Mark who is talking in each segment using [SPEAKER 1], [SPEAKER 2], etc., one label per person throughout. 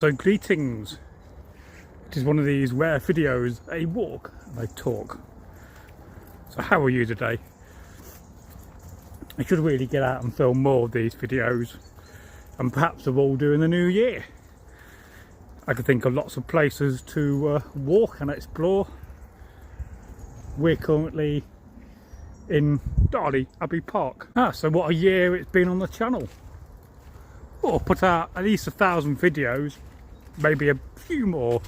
[SPEAKER 1] So greetings, it is one of these rare videos, a walk and a talk. So how are you today? I should really get out and film more of these videos, and perhaps they're all during the new year. I can think of lots of places to walk and explore. We're currently in Darley Park. So what a year it's been on the channel. Oh, put out at least 1,000 videos, maybe a few more.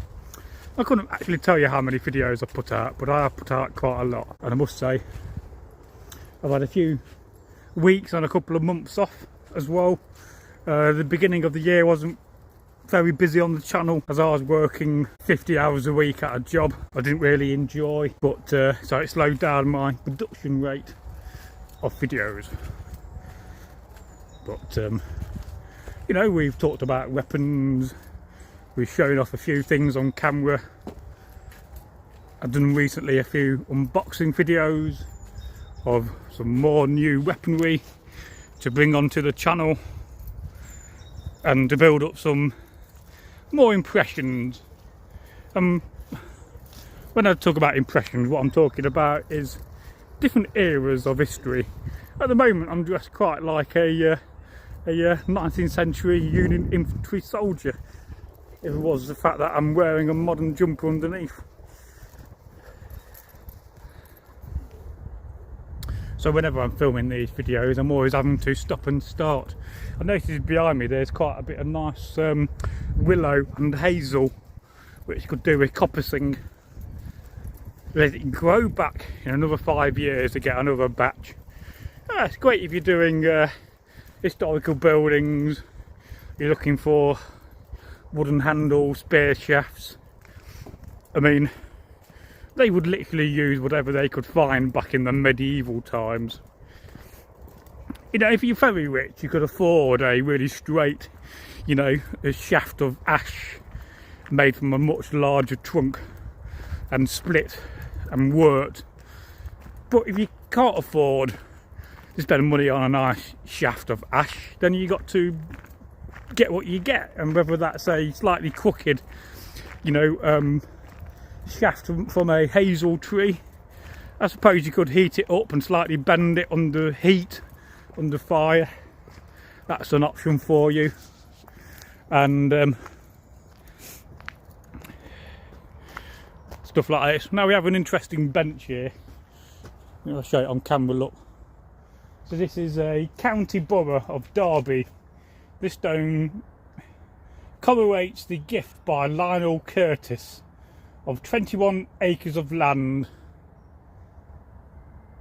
[SPEAKER 1] I couldn't actually tell you how many videos I put out, but I have put out quite a lot. And I must say, I've had a few weeks and a couple of months off as well. The beginning of the year wasn't very busy on the channel, as I was working 50 hours a week at a job I didn't really enjoy, but so it slowed down my production rate of videos. But you know, we've talked about weapons, we've shown off a few things on camera. I've done recently a few unboxing videos of some more new weaponry to bring onto the channel and to build up some more impressions. When I talk about impressions, what I'm talking about is different eras of history. At the moment I'm dressed quite like a 19th century Union infantry soldier, if it was the fact that I'm wearing a modern jumper underneath. So whenever I'm filming these videos, I'm always having to stop and start. I noticed behind me there's quite a bit of nice willow and hazel, which could do with coppicing. Let it grow back in another 5 years to get another batch. It's great if you're doing historical buildings, you're looking for wooden handle spear shafts. I mean, they would literally use whatever they could find back in the medieval times. You know, if you're very rich, you could afford a really straight, you know, a shaft of ash made from a much larger trunk and split and worked. But if you can't afford to spend money on a nice shaft of ash, then you got to get what you get, and whether that's a slightly crooked, you know, shaft from a hazel tree, I suppose you could heat it up and slightly bend it under heat, under fire. That's an option for you. And stuff like this. Now we have an interesting bench here. I'll show it on camera, look. So this is a county borough of Derby. This stone commemorates the gift by Lionel Curtis of 21 acres of land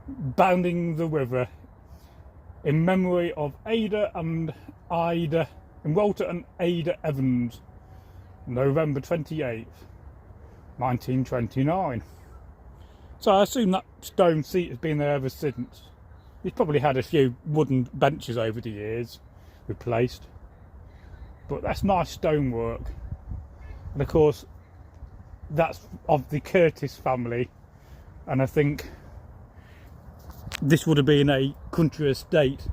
[SPEAKER 1] bounding the river in memory of Walter and Ada Evans, November 28th, 1929. So I assume that stone seat has been there ever since. He's probably had a few wooden benches over the years replaced, but that's nice stonework. And of course that's of the Curtis family, and I think this would have been a country estate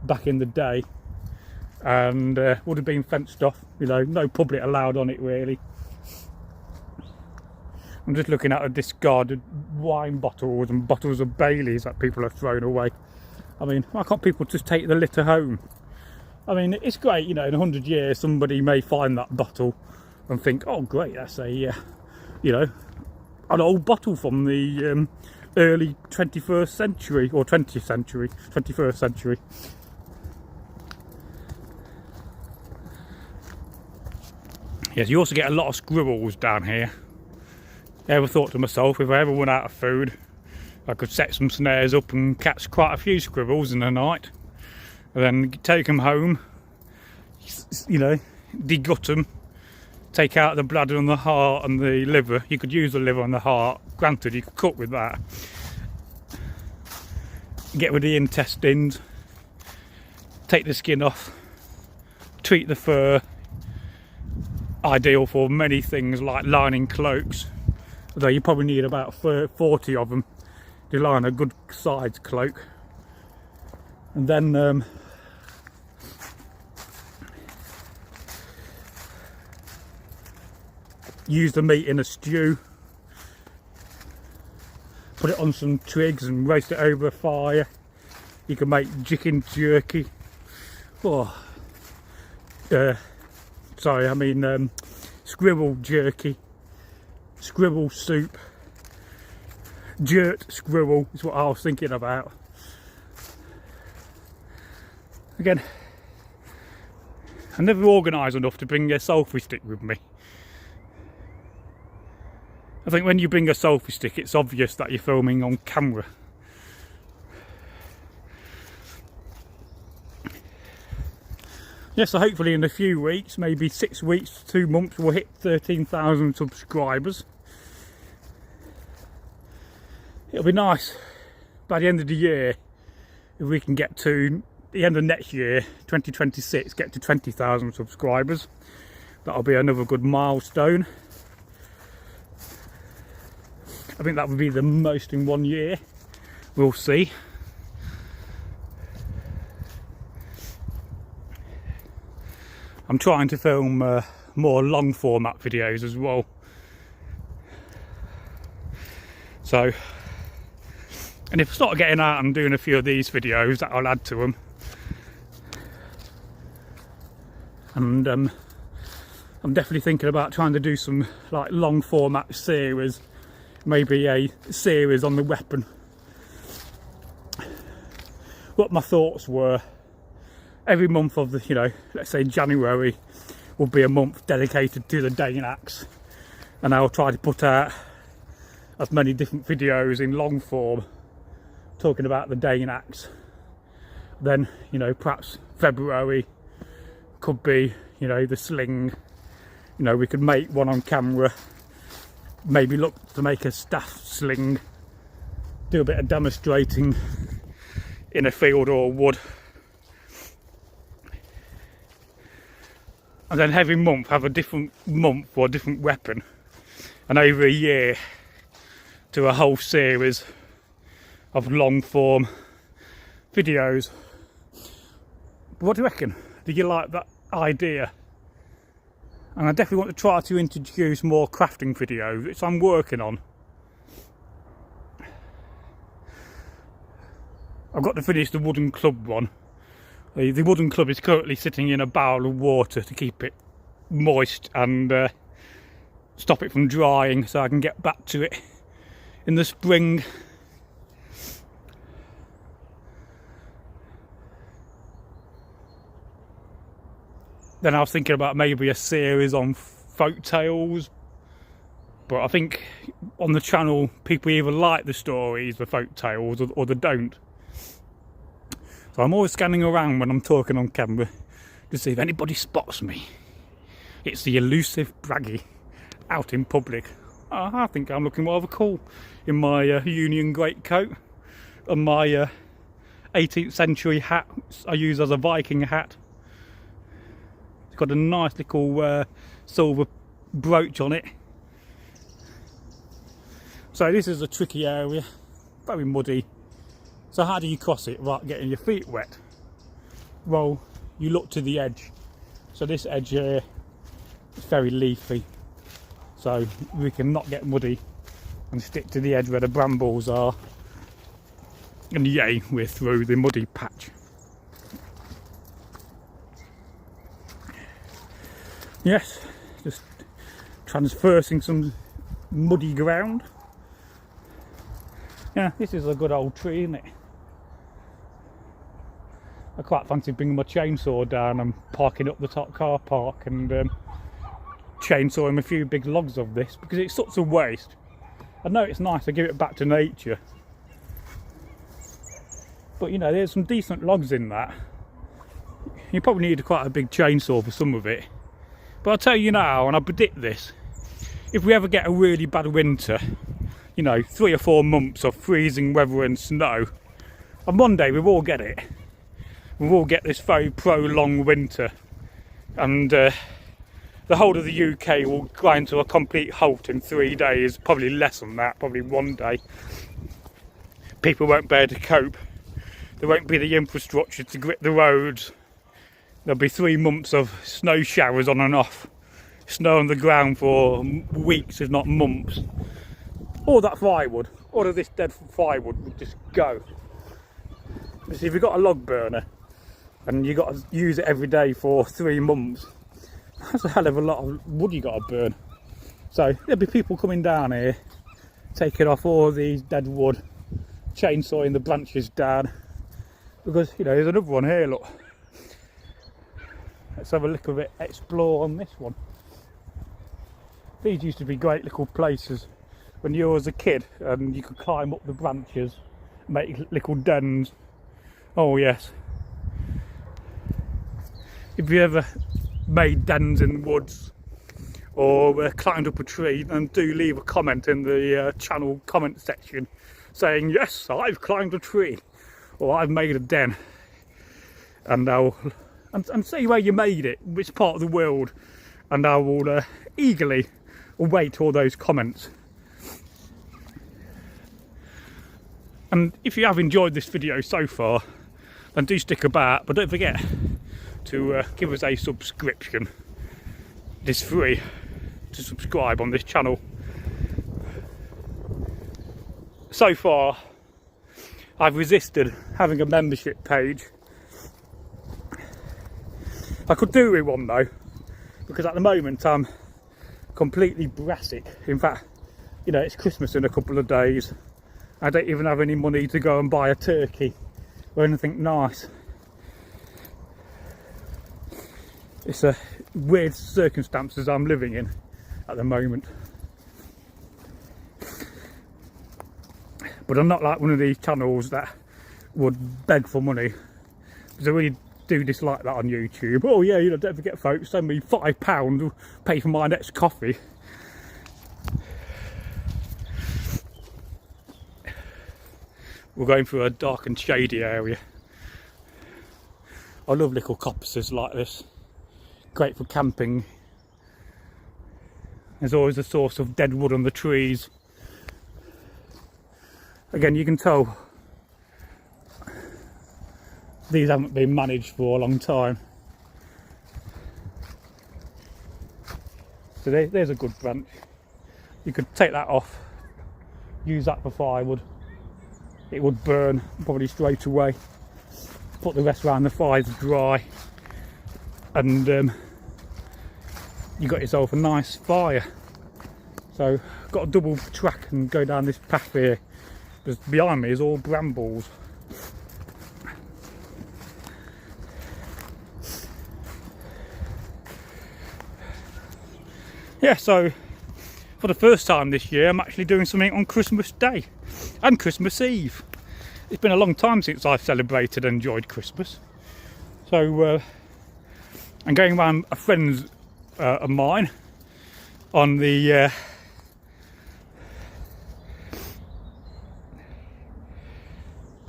[SPEAKER 1] back in the day, and would have been fenced off, you know, no public allowed on it really. I'm just looking at the discarded wine bottles and bottles of Baileys that people have thrown away. I mean, why can't people just take the litter home? I mean, it's great, you know, in 100 years somebody may find that bottle and think, oh great, that's a, you know, an old bottle from the early 21st century, or 20th century, 21st century. Yes, you also get a lot of squirrels down here. I ever thought to myself, if I ever run out of food, I could set some snares up and catch quite a few squirrels in the night, and then take them home, you know, degut them, take out the bladder and the heart and the liver. You could use the liver and the heart, granted you could cook with that. Get rid of the intestines, take the skin off, treat the fur. Ideal for many things like lining cloaks, although you probably need about 40 of them to line a good sized cloak. And then use the meat in a stew, put it on some twigs and roast it over a fire. You can make chicken jerky, or squirrel jerky, squirrel soup, jerked squirrel is what I was thinking about. Again, I'm never organised enough to bring a selfie stick with me. I think when you bring a selfie stick, it's obvious that you're filming on camera. Yeah, so hopefully in a few weeks, maybe 6 weeks, 2 months, we'll hit 13,000 subscribers. It'll be nice by the end of the year if we can get to the end of next year, 2026, get to 20,000 subscribers. That'll be another good milestone. I think that would be the most in 1 year. We'll see. I'm trying to film more long format videos as well. So, and if I start getting out and doing a few of these videos, that I'll add to them. And I'm definitely thinking about trying to do some like long format series, maybe a series on the weapon. What my thoughts were, every month of the, you know, let's say January will be a month dedicated to the Dane axe, and I'll try to put out as many different videos in long form talking about the Dane axe. Then, you know, perhaps February could be, you know, the sling. You know, we could make one on camera, maybe look to make a staff sling, do a bit of demonstrating in a field or wood, and then every month have a different month or a different weapon, and over a year do a whole series of long form videos. What do you reckon? Do you like that idea? And I definitely want to try to introduce more crafting videos, which I'm working on. I've got to finish the wooden club one. The wooden club is currently sitting in a barrel of water to keep it moist and stop it from drying, so I can get back to it in the spring. Then I was thinking about maybe a series on folk tales, but I think on the channel people either like the stories, the folk tales, or they don't. So I'm always scanning around when I'm talking on camera to see if anybody spots me. It's the elusive Braggy out in public. I think I'm looking rather cool in my Union greatcoat and my 18th century hat I use as a Viking hat. Got a nice little silver brooch on it. So this is a tricky area, very muddy. So how do you cross it without getting your feet wet? Well, you look to the edge. So this edge here is very leafy, so we can not get muddy and stick to the edge where the brambles are, and yay, we're through the muddy patch. Yes, just transversing some muddy ground. Yeah, this is a good old tree, isn't it? I quite fancy bringing my chainsaw down and parking up the top car park and chainsawing a few big logs of this, because it's such a waste. I know it's nice to give it back to nature, but you know, there's some decent logs in that. You probably need quite a big chainsaw for some of it. But I'll tell you now, and I predict this, if we ever get a really bad winter, you know, 3 or 4 months of freezing weather and snow, and one day we will get it. We will get this very prolonged winter, and the whole of the UK will grind to a complete halt in 3 days, probably less than that, probably 1 day. People won't be able to cope. There won't be the infrastructure to grip the roads. There'll be 3 months of snow showers on and off snow on the ground for weeks, if not months, all that firewood, all of this dead firewood would just go. Because if you've got a log burner and you've got to use it every day for 3 months, that's a hell of a lot of wood you got to burn. So there'll be people coming down here, taking off all these dead wood, chainsawing the branches down, because you know there's another one here, look. Let's have a look at it, explore on this one. These used to be great little places when you was a kid and you could climb up the branches, make little dens. Oh yes. If you ever made dens in the woods or climbed up a tree, then do leave a comment in the channel comment section saying, yes, I've climbed a tree or I've made a den, and and say where you made it, which part of the world, and I will eagerly await all those comments. And if you have enjoyed this video so far, then do stick about, but don't forget to give us a subscription. It's free to subscribe on this channel. So far I've resisted having a membership page. I could do with one though, because at the moment I'm completely brassic. In fact, you know, it's Christmas in a couple of days. I don't even have any money to go and buy a turkey or anything nice. It's a weird circumstances I'm living in at the moment. But I'm not like one of these channels that would beg for money, because I really do dislike that on YouTube. Oh yeah, you know, don't forget folks, send me £5, pay for my next coffee. We're going through a dark and shady area. I love little coppices like this. Great for camping. There's always a source of dead wood on the trees. Again, you can tell these haven't been managed for a long time. So there's a good branch. You could take that off, use that for firewood. It would burn probably straight away. Put the rest around the fire to dry, and you got yourself a nice fire. So got a double track and go down this path here. Because behind me is all brambles. Yeah, so for the first time this year I'm actually doing something on Christmas Day and Christmas Eve. It's been a long time since I've celebrated and enjoyed Christmas. So I'm going around a friend's of mine on the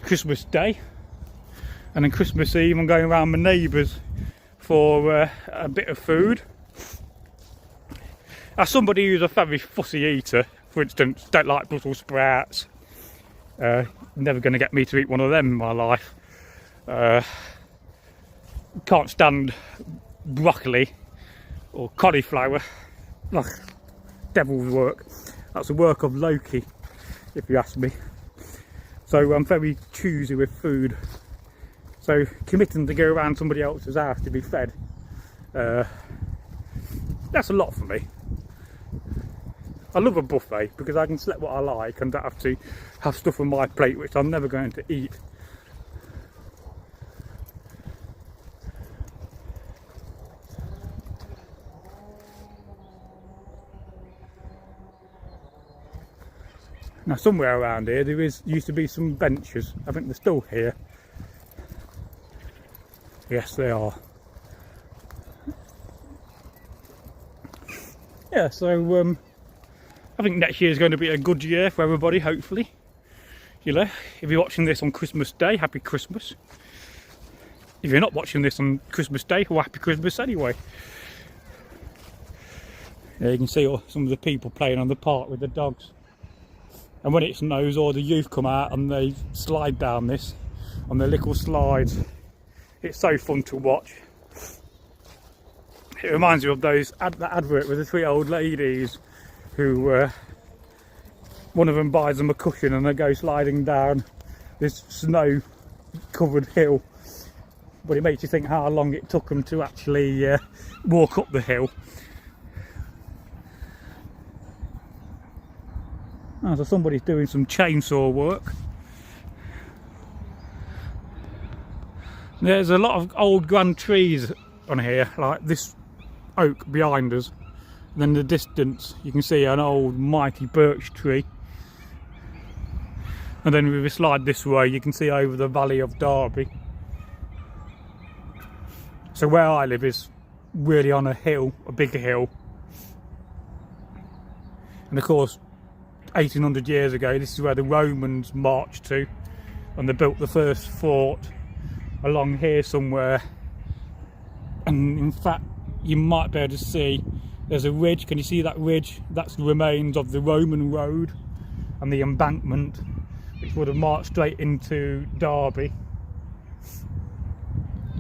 [SPEAKER 1] Christmas Day, and then Christmas Eve I'm going around my neighbours for a bit of food. As somebody who's a very fussy eater, for instance, don't like Brussels sprouts, never going to get me to eat one of them in my life. Can't stand broccoli or cauliflower. Like devil's work. That's the work of Loki, if you ask me. So I'm very choosy with food. So committing to go around somebody else's house to be fed, that's a lot for me. I love a buffet because I can select what I like and don't have to have stuff on my plate which I'm never going to eat. Now somewhere around here there used to be some benches. I think they're still here. Yes, they are. Yeah, so I think next year is going to be a good year for everybody, hopefully. You know, if you're watching this on Christmas Day, happy Christmas. If you're not watching this on Christmas Day, well, happy Christmas anyway. Yeah, you can see some of the people playing on the park with the dogs. And when it snows, all the youth come out and they slide down this on their little slides. It's so fun to watch. It reminds me of that advert with the three old ladies who one of them buys them a cushion and they go sliding down this snow covered hill, but it makes you think how long it took them to actually walk up the hill. Oh, so somebody's doing some chainsaw work. There's a lot of old grand trees on here, like this oak behind us. And then in the distance you can see an old mighty birch tree. And then if we slide this way you can see over the valley of Derby. So where I live is really on a hill, a bigger hill. And of course 1800 years ago this is where the Romans marched to, and they built the first fort along here somewhere. And in fact you might be able to see there's a ridge. Can you see that ridge? That's the remains of the Roman road and the embankment which would have marched straight into Derby.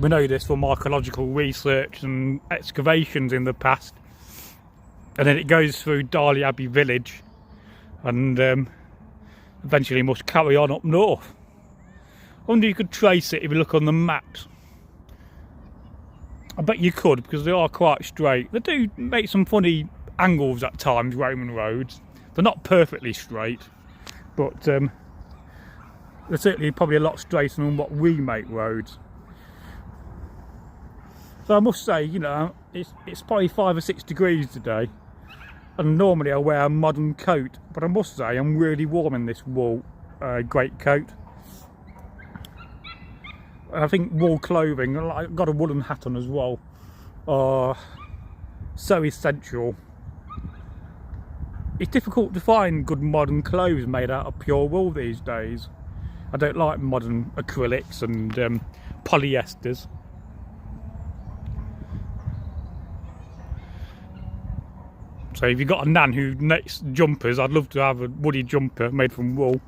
[SPEAKER 1] We know this from archaeological research and excavations in the past. And then it goes through Darley Abbey village and eventually must carry on up north. I wonder if you could trace it if you look on the maps. I bet you could, because they are quite straight. They do make some funny angles at times, Roman roads. They're not perfectly straight, but they're certainly probably a lot straighter than what we make roads. So I must say, you know, it's probably 5 or 6 degrees today, and normally I wear a modern coat, but I must say I'm really warm in this wool greatcoat. I think wool clothing, I've got a woolen hat on as well, are so essential. It's difficult to find good modern clothes made out of pure wool these days. I don't like modern acrylics and polyesters. So if you've got a nan who knits jumpers, I'd love to have a woolly jumper made from wool.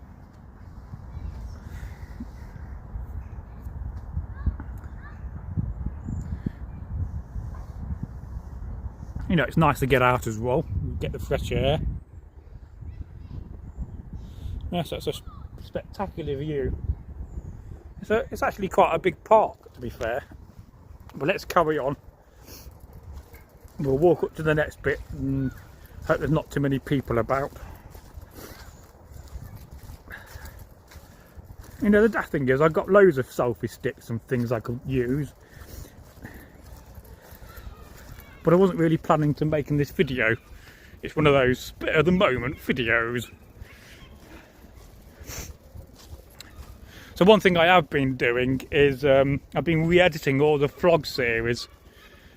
[SPEAKER 1] You know, it's nice to get out as well, get the fresh air. Yes, that's a spectacular view. It's actually quite a big park, to be fair. But let's carry on. We'll walk up to the next bit and hope there's not too many people about. You know, the daft thing is I've got loads of selfie sticks and things I could use. But I wasn't really planning to make in this video. It's one of those spit of the moment videos. So one thing I have been doing is I've been re-editing all the vlog series.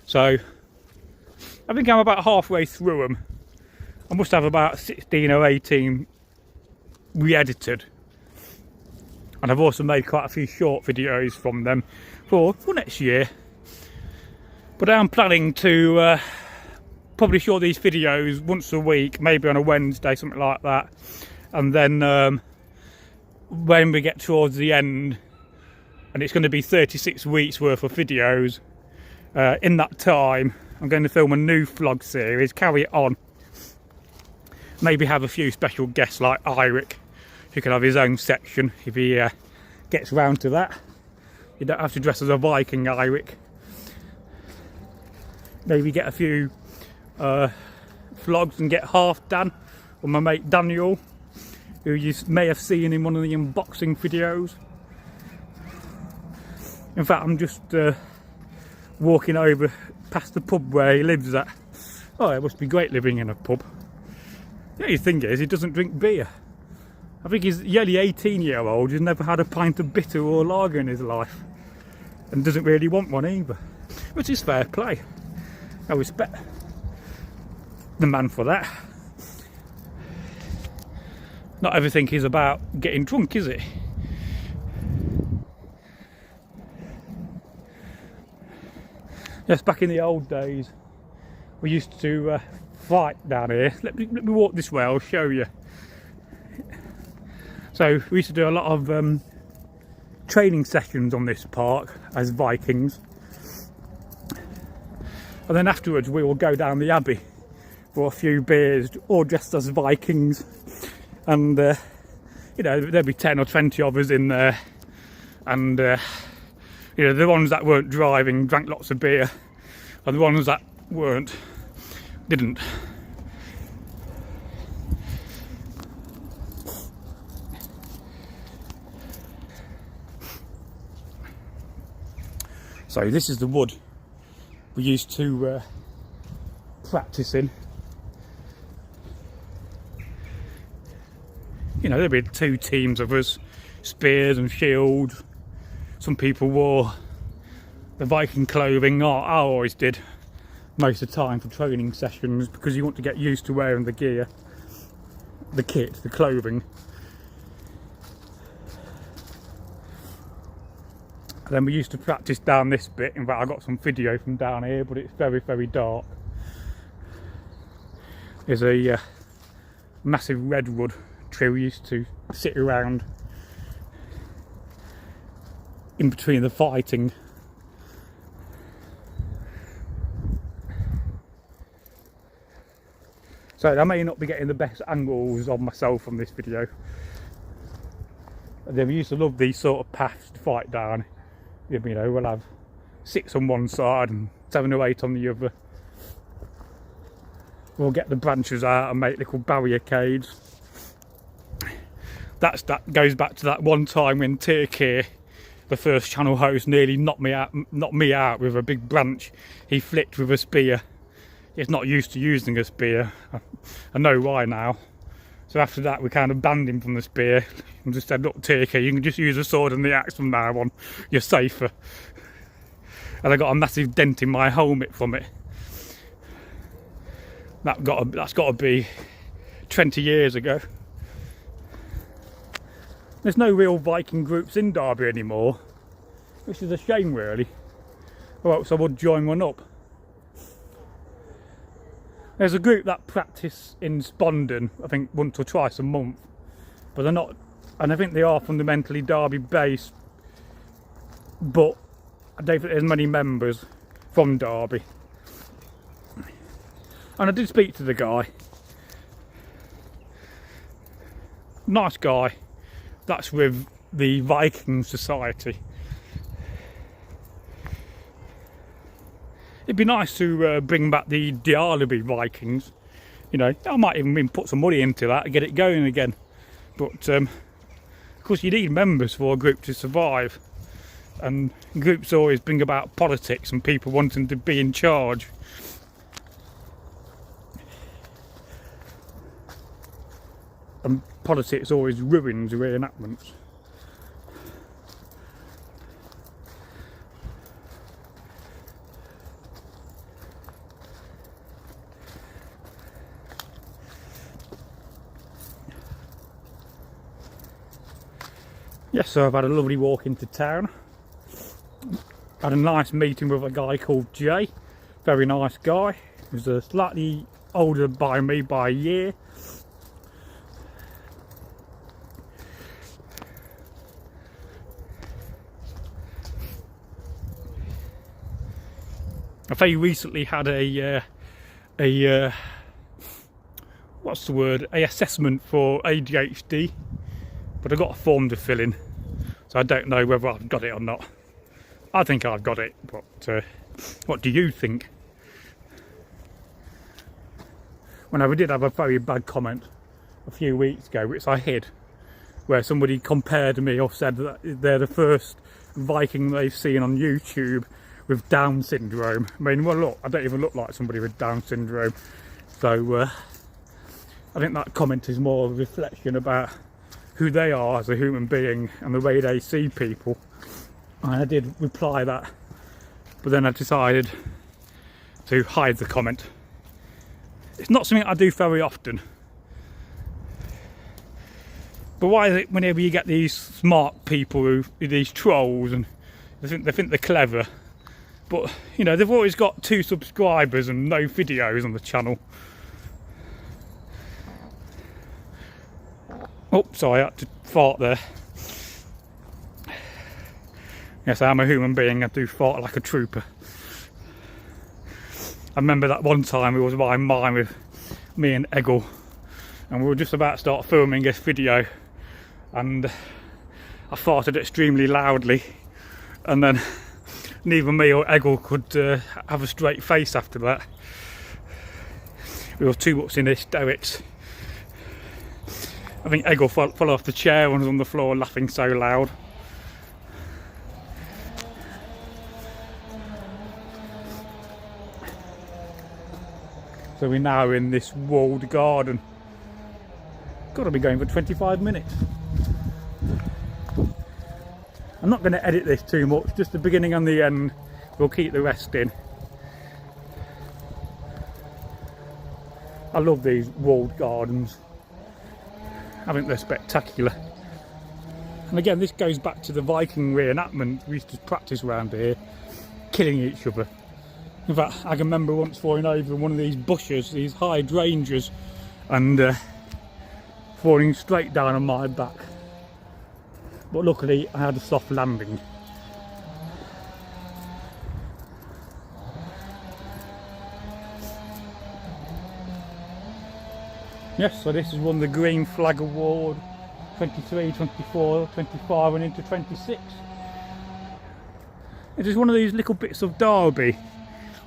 [SPEAKER 1] So I think I'm about halfway through them. I must have about 16 or 18 re-edited. And I've also made quite a few short videos from them for next year. But I'm planning to publish all these videos once a week, maybe on a Wednesday, something like that. And then when we get towards the end, and it's going to be 36 weeks worth of videos, in that time I'm going to film a new vlog series, carry it on. Maybe have a few special guests like Eirik, who can have his own section if he gets round to that. You don't have to dress as a Viking, Eirik. Maybe get a few vlogs and get half done with my mate Daniel, who you may have seen in one of the unboxing videos. In fact, I'm just walking over past the pub where he lives at. Oh, it must be great living in a pub. The only thing is, he doesn't drink beer. I think he's nearly 18-year-old, he's never had a pint of bitter or lager in his life, and doesn't really want one either, which is fair play. I respect the man for that. Not everything is about getting drunk, is it? Yes, back in the old days, we used to fight down here. Let me walk this way, I'll show you. So we used to do a lot of training sessions on this park as Vikings. And then afterwards we will go down the Abbey for a few beers, all dressed as Vikings. And you know, there'll be 10 or 20 of us in there. And you know, the ones that weren't driving drank lots of beer, and the ones that weren't didn't. So this is the wood we used to practice in. You know, there'd be 2 teams of us, spears and shields. Some people wore the Viking clothing. I always did most of the time for training sessions, because you want to get used to wearing the gear, the kit, the clothing. And then we used to practice down this bit. In fact, I got some video from down here, but it's very, very dark. There's a massive redwood tree we used to sit around in between the fighting. So I may not be getting the best angles of myself from this video. But we used to love these sort of paths to fight down. You know, we'll have 6 on one side and 7 or 8 on the other. We'll get the branches out and make little barrier cages. That goes back to that one time when Turkey, the first channel host, nearly knocked me out with a big branch he flicked with a spear. He's not used to using a spear. I know why now. So after that we kind of banned him from the spear and just said, look Turkey, you can just use the sword and the axe from now on, you're safer. And I got a massive dent in my helmet from it. That's got to be 20 years ago. There's no real Viking groups in Derby anymore, which is a shame really, or else I would join one up. There's a group that practice in Spondon, I think once or twice a month, but they're not, and I think they are fundamentally Derby based, but I don't think there's many members from Derby. And I did speak to the guy, nice guy, that's with the Viking Society. It'd be nice to bring back the Darley Vikings. You know, I might even put some money into that and get it going again. But of course you need members for a group to survive. And groups always bring about politics and people wanting to be in charge. And politics always ruins reenactments. Yes, so I've had a lovely walk into town. Had a nice meeting with a guy called Jay. Very nice guy. He was slightly older by me by a year. I very recently had a what's the word? A assessment for ADHD, but I got a form to fill in, so I don't know whether I've got it or not. I think I've got it, but what do you think? When I did have a very bad comment a few weeks ago, which I hid, where somebody compared me or said that they're the first Viking they've seen on YouTube with Down syndrome. I mean, well look, I don't even look like somebody with Down syndrome. So I think that comment is more a reflection about who they are as a human being and the way they see people. And I did reply that, but then I decided to hide the comment. It's not something I do very often. But why is it whenever you get these smart people, these trolls, and they think they're clever, but you know, they've always got 2 subscribers and no videos on the channel. Oh, sorry, I had to fart there. Yes, I am a human being, I do fart like a trooper. I remember that one time it was by mine with me and Eggle, and we were just about to start filming this video, and I farted extremely loudly, and then neither me or Eggle could have a straight face after that. We were too much in hysterics. I think Eggle fell off the chair and was on the floor laughing so loud. So we're now in this walled garden. Got to be going for 25 minutes. I'm not going to edit this too much, just the beginning and the end. We'll keep the rest in. I love these walled gardens. I think they're spectacular. And again, this goes back to the Viking reenactment. We used to practice around here, killing each other. In fact, I can remember once falling over one of these bushes, these hydrangeas, and falling straight down on my back. But luckily, I had a soft landing. Yes, so this is won the Green Flag Award 23, 24, 25 and into 26. It is one of these little bits of Derby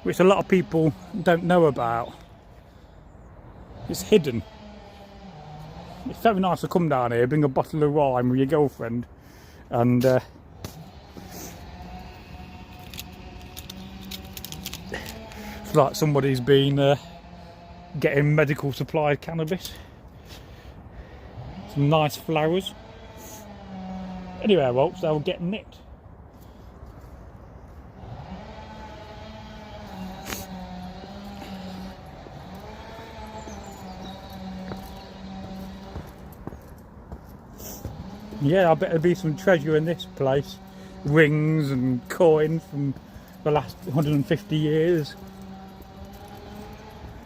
[SPEAKER 1] which a lot of people don't know about. It's hidden. It's very nice to come down here, bring a bottle of wine with your girlfriend, and it's like somebody's been getting medical supplied cannabis. Some nice flowers. Anyway, well, so they'll get nipped. Yeah, I bet there'll be some treasure in this place. Rings and coins from the last 150 years.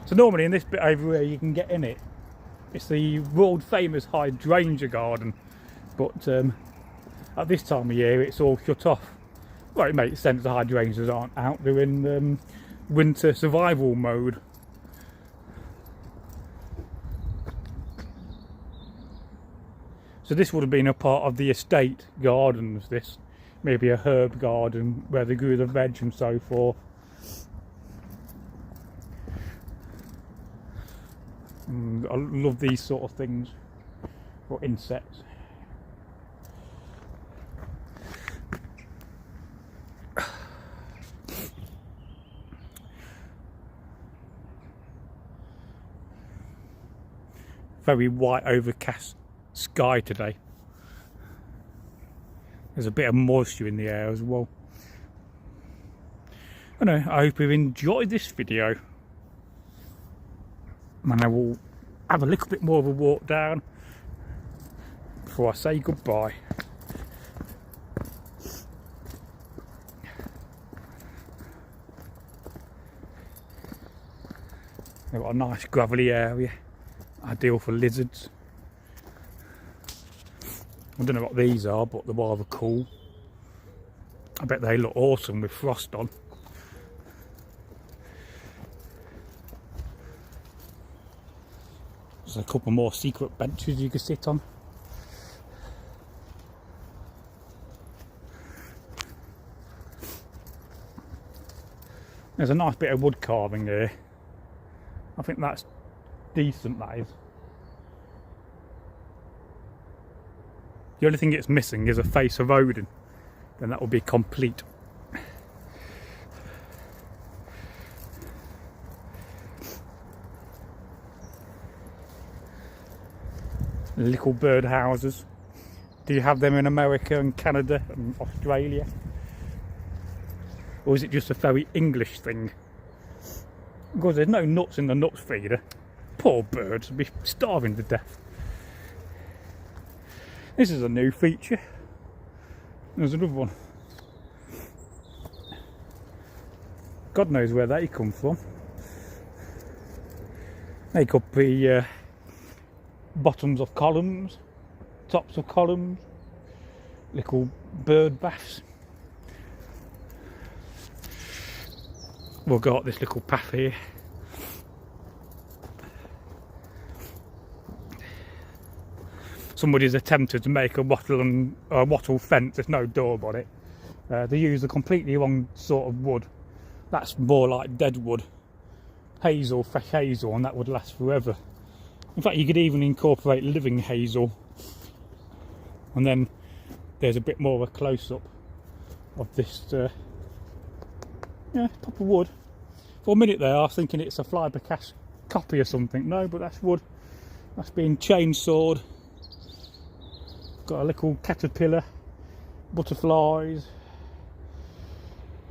[SPEAKER 1] So normally in this bit over here you can get in it. It's the world famous hydrangea garden, but at this time of year it's all shut off. Well, it makes sense, the hydrangeas aren't out, they're in winter survival mode. So this would have been a part of the estate gardens, this. Maybe a herb garden where they grew the veg and so forth. And I love these sort of things for insects. Very white overcast sky today. There's a bit of moisture in the air as well. Anyway, I hope you've enjoyed this video, and I will have a little bit more of a walk down before I say goodbye. They've got a nice gravelly area, ideal for lizards. I don't know what these are, but they're rather cool. I bet they look awesome with frost on. There's a couple more secret benches you can sit on. There's a nice bit of wood carving here. I think that's decent, that is. The only thing it's missing is a face of Odin, then that will be complete. Little bird houses. Do you have them in America and Canada and Australia? Or is it just a very English thing? Because there's no nuts in the nuts feeder. Poor birds would be starving to death. This is a new feature. There's another one. God knows where they come from. They could be bottoms of columns, tops of columns, little bird baths. we'll go up this little path here. Somebody's attempted to make a wattle fence. There's no door on it. They use a completely wrong sort of wood. That's more like dead wood, hazel, fresh hazel, and that would last forever. In fact, you could even incorporate living hazel. And then there's a bit more of a close-up of this proper wood. For a minute there I was thinking it's a Faber-Castell copy or something. No, but that's wood. That's been chainsawed. Got a little caterpillar, butterflies,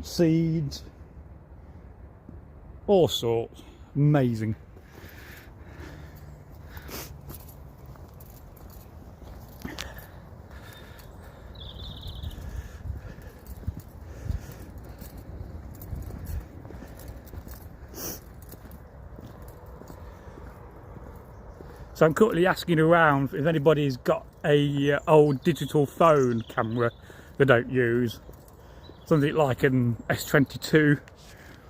[SPEAKER 1] seeds, all sorts. Amazing. So I'm currently asking around if anybody's got a old digital phone camera they don't use, something like an S22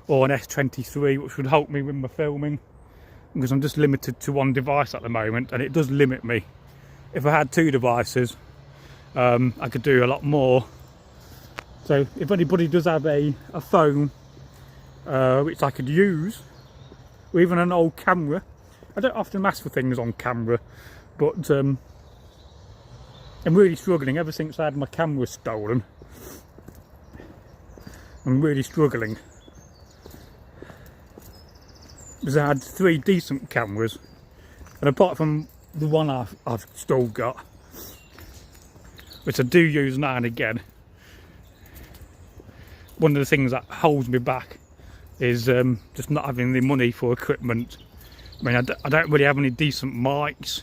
[SPEAKER 1] or an S23, which would help me with my filming, because I'm just limited to one device at the moment, and it does limit me. If I had two devices, I could do a lot more. So if anybody does have a phone which I could use, or even an old camera. I don't often ask for things on camera, but I'm really struggling ever since I had my camera stolen. I'm really struggling, because I had 3 decent cameras, and apart from the one I've still got, which I do use now and again, one of the things that holds me back is just not having the money for equipment. I mean, I don't really have any decent mics.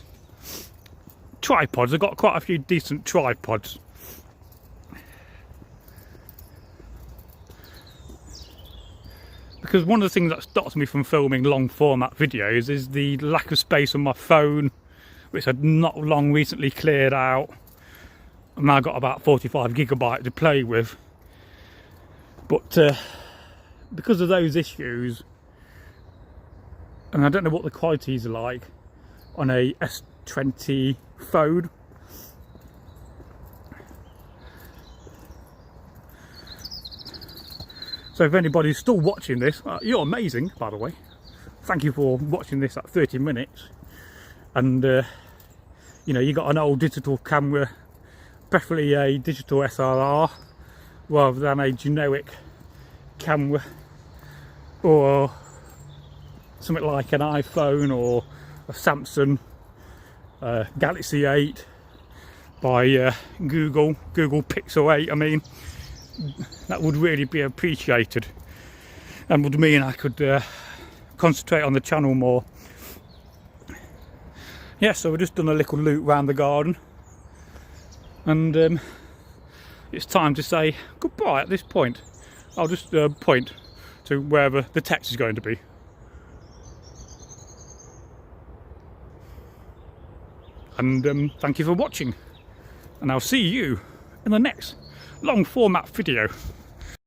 [SPEAKER 1] Tripods, I've got quite a few decent tripods. Because one of the things that stops me from filming long format videos is the lack of space on my phone, which I'd not long recently cleared out. I've now got about 45 gigabytes to play with. But because of those issues, and I don't know what the qualities are like on a S20 phone. So if anybody's still watching this, you're amazing, by the way. Thank you for watching this at 30 minutes. And you know, you got an old digital camera, preferably a digital SLR rather than a generic camera, or something like an iPhone or a Samsung Galaxy 8 by Google Pixel 8. I mean, that would really be appreciated, and would mean I could concentrate on the channel more. Yeah, so we've just done a little loop round the garden, and it's time to say goodbye at this point. I'll just point to wherever the text is going to be. And thank you for watching, and I'll see you in the next long format video.